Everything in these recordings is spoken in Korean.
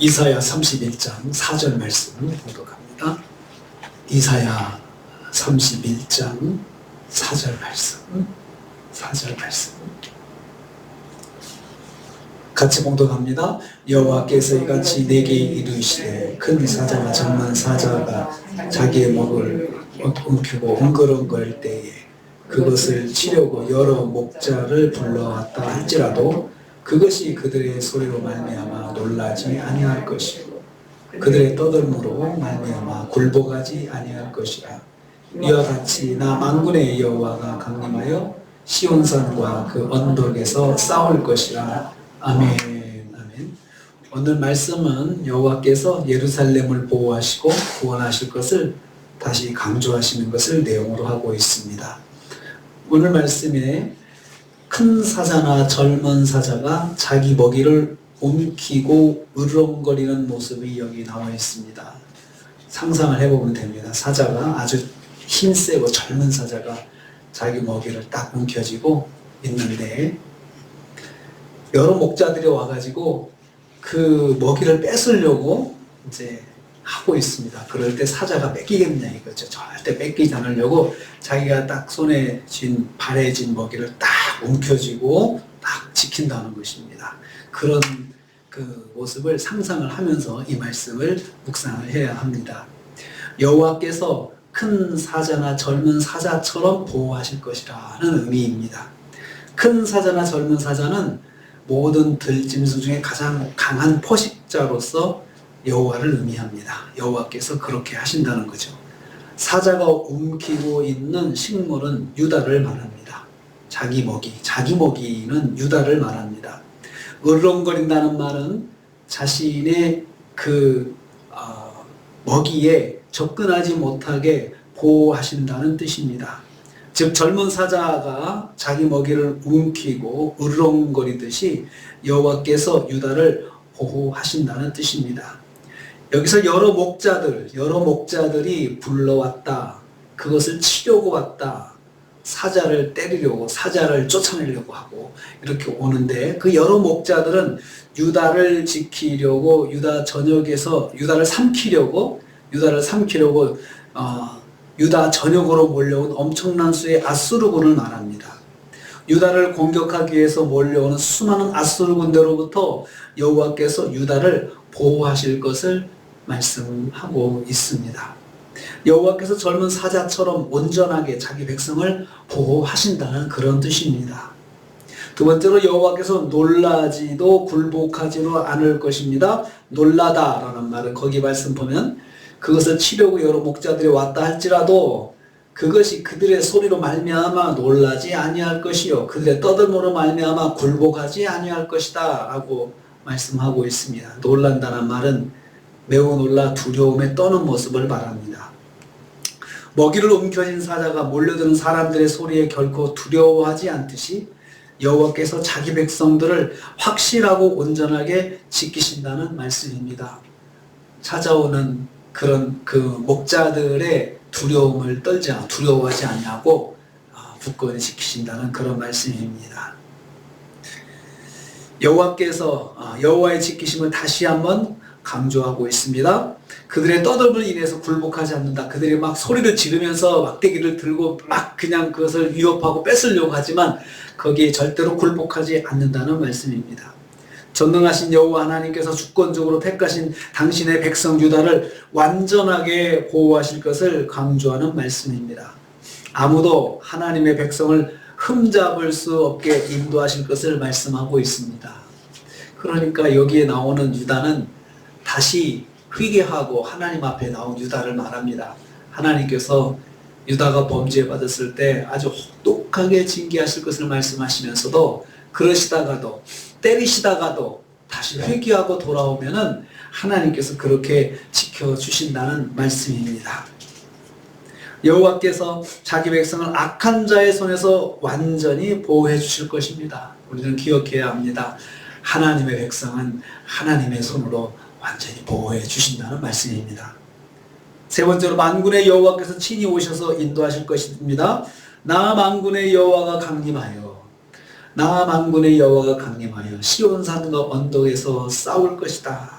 이사야 31장 4절 말씀 보도합니다. 이사야 31장 4절 말씀 같이 봉독합니다. 여호와께서 이같이 내게 이르시되 큰 사자나 장만 사자가 자기의 목을 움켜고 웅그렁거릴 때에 그것을 치려고 여러 목자를 불러왔다 할지라도 그것이 그들의 소리로 말미암아 놀라지 아니할 것이고 그들의 떠들므로 말미암아 굴복하지 아니할 것이라. 이와 같이 나 만군의 여호와가 강림하여 시온산과 그 언덕에서 싸울 것이라. 아멘. 아멘. 오늘 말씀은 여호와께서 예루살렘을 보호하시고 구원하실 것을 다시 강조하시는 것을 내용으로 하고 있습니다. 오늘 말씀에 큰 사자나 젊은 사자가 자기 먹이를 움키고 으렁거리는 모습이 여기 나와 있습니다. 상상을 해보면 됩니다. 사자가 아주 힘세고 젊은 사자가 자기 먹이를 딱 움켜쥐고 있는데 여러 목자들이 와가지고 그 먹이를 뺏으려고 이제 하고 있습니다. 그럴 때 사자가 뺏기겠냐 이거죠. 절대 뺏기지 않으려고 자기가 딱 손에 쥔 발에 쥔 먹이를 딱 움켜쥐고 딱 지킨다는 것입니다. 그런 그 모습을 상상을 하면서 이 말씀을 묵상을 해야 합니다. 여호와께서 큰 사자나 젊은 사자처럼 보호하실 것이라는 의미입니다. 큰 사자나 젊은 사자는 모든 들짐승 중에 가장 강한 포식자로서 여호와를 의미합니다. 여호와께서 그렇게 하신다는 거죠. 사자가 움키고 있는 식물은 유다를 말합니다. 자기 먹이는 유다를 말합니다. 으렁거린다는 말은 자신의 그 먹이에 접근하지 못하게 보호하신다는 뜻입니다. 즉 젊은 사자가 자기 먹이를 움키고 으렁거리듯이 여호와께서 유다를 보호하신다는 뜻입니다. 여기서 여러 목자들이 불러왔다. 그것을 치려고 왔다. 사자를 때리려고, 사자를 쫓아내려고 하고 이렇게 오는데 그 여러 목자들은 유다를 지키려고 유다 전역에서 유다를 삼키려고 유다 전역으로 몰려온 엄청난 수의 아수르군을 말합니다. 유다를 공격하기 위해서 몰려오는 수많은 아수르 군대로부터 여호와께서 유다를 보호하실 것을 말씀하고 있습니다. 여호와께서 젊은 사자처럼 온전하게 자기 백성을 보호하신다는 그런 뜻입니다. 두 번째로 여호와께서 놀라지도 굴복하지도 않을 것입니다. 놀라다라는 말은 거기 말씀 보면 그것을 치려고 여러 목자들이 왔다 할지라도 그것이 그들의 소리로 말미암아 놀라지 아니할 것이요 그들의 떠들므로 말미암아 굴복하지 아니할 것이다 라고 말씀하고 있습니다. 놀란다는 말은 매우 놀라 두려움에 떠는 모습을 말합니다. 먹이를 움켜쥔 사자가 몰려드는 사람들의 소리에 결코 두려워하지 않듯이 여호와께서 자기 백성들을 확실하고 온전하게 지키신다는 말씀입니다. 찾아오는 그런 그 목자들의 두려워하지 아니하고 굳건히 지키신다는 그런 말씀입니다. 여호와께서 여호와의 지키심을 다시 한번 강조하고 있습니다. 그들의 떠들음으로 인해서 굴복하지 않는다. 그들이 막 소리를 지르면서 막대기를 들고 막 그냥 그것을 위협하고 뺏으려고 하지만 거기에 절대로 굴복하지 않는다는 말씀입니다. 전능하신 여호와 하나님께서 주권적으로 택하신 당신의 백성 유다를 완전하게 보호하실 것을 강조하는 말씀입니다. 아무도 하나님의 백성을 흠잡을 수 없게 인도하실 것을 말씀하고 있습니다. 그러니까 여기에 나오는 유다는 다시 회개하고 하나님 앞에 나온 유다를 말합니다. 하나님께서 유다가 범죄받았을 때 아주 혹독하게 징계하실 것을 말씀하시면서도 그러시다가도 때리시다가도 다시 회개하고 돌아오면은 하나님께서 그렇게 지켜주신다는 말씀입니다. 여호와께서 자기 백성을 악한 자의 손에서 완전히 보호해 주실 것입니다. 우리는 기억해야 합니다. 하나님의 백성은 하나님의 손으로 완전히 보호해 주신다는 말씀입니다. 세 번째로 만군의 여호와께서 친히 오셔서 인도하실 것입니다. 나 만군의 여호와가 강림하여 시온산과 언덕에서 싸울 것이다.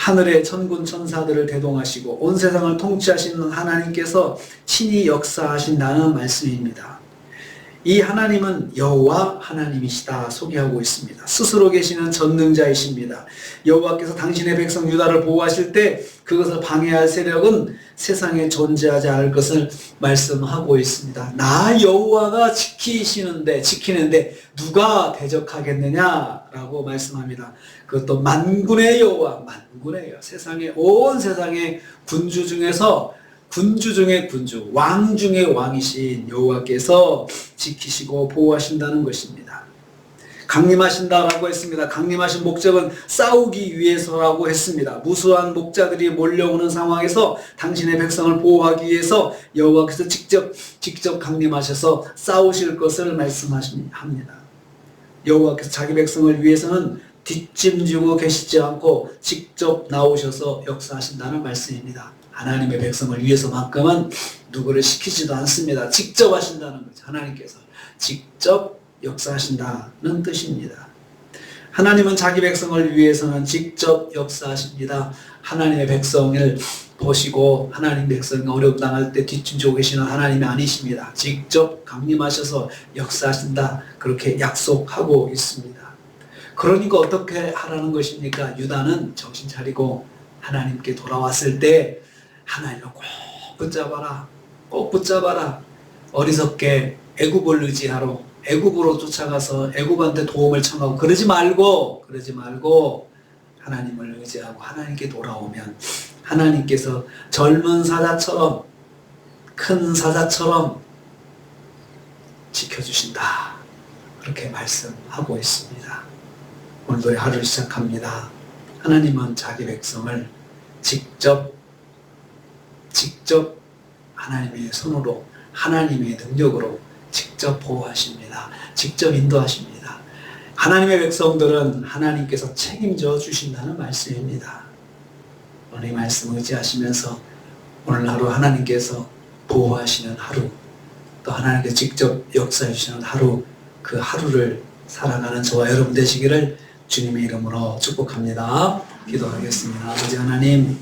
하늘의 천군 천사들을 대동하시고 온 세상을 통치하시는 하나님께서 친히 역사하신다는 말씀입니다. 이 하나님은 여호와 하나님이시다 소개하고 있습니다. 스스로 계시는 전능자이십니다. 여호와께서 당신의 백성 유다를 보호하실 때 그것을 방해할 세력은 세상에 존재하지 않을 것을 말씀하고 있습니다. 나 여호와가 지키는데 누가 대적하겠느냐라고 말씀합니다. 그것도 만군의 여호와, 만군의 여호와, 온 세상의 군주 중에 군주, 왕 중에 왕이신 여호와께서 지키시고 보호하신다는 것입니다. 강림하신다라고 했습니다. 강림하신 목적은 싸우기 위해서라고 했습니다. 무수한 목자들이 몰려오는 상황에서 당신의 백성을 보호하기 위해서 여호와께서 직접 강림하셔서 싸우실 것을 말씀합니다. 여호와께서 자기 백성을 위해서는 뒷짐지고 계시지 않고 직접 나오셔서 역사하신다는 말씀입니다. 하나님의 백성을 위해서만큼은 누구를 시키지도 않습니다. 직접 하신다는 거죠. 하나님께서 직접 역사하신다는 뜻입니다. 하나님은 자기 백성을 위해서는 직접 역사하십니다. 하나님의 백성을 보시고 하나님 백성이 어려움 당할 때 뒷짐지고 계시는 하나님이 아니십니다. 직접 강림하셔서 역사하신다. 그렇게 약속하고 있습니다. 그러니까 어떻게 하라는 것입니까? 유다는 정신 차리고 하나님께 돌아왔을 때 하나님을 꼭 붙잡아라. 어리석게 애굽을 의지하러 애굽으로 쫓아가서 애굽한테 도움을 청하고 그러지 말고 하나님을 의지하고 하나님께 돌아오면 하나님께서 젊은 사자처럼 큰 사자처럼 지켜주신다. 그렇게 말씀하고 있습니다. 오늘도 하루를 시작합니다. 하나님은 자기 백성을 직접 하나님의 손으로 하나님의 능력으로 직접 보호하십니다. 직접 인도하십니다. 하나님의 백성들은 하나님께서 책임져 주신다는 말씀입니다. 오늘 이 말씀 의지하시면서 오늘 하루 하나님께서 보호하시는 하루, 또 하나님께서 직접 역사해 주시는 하루, 그 하루를 살아가는 저와 여러분 되시기를 주님의 이름으로 축복합니다. 기도하겠습니다. 아버지 하나님,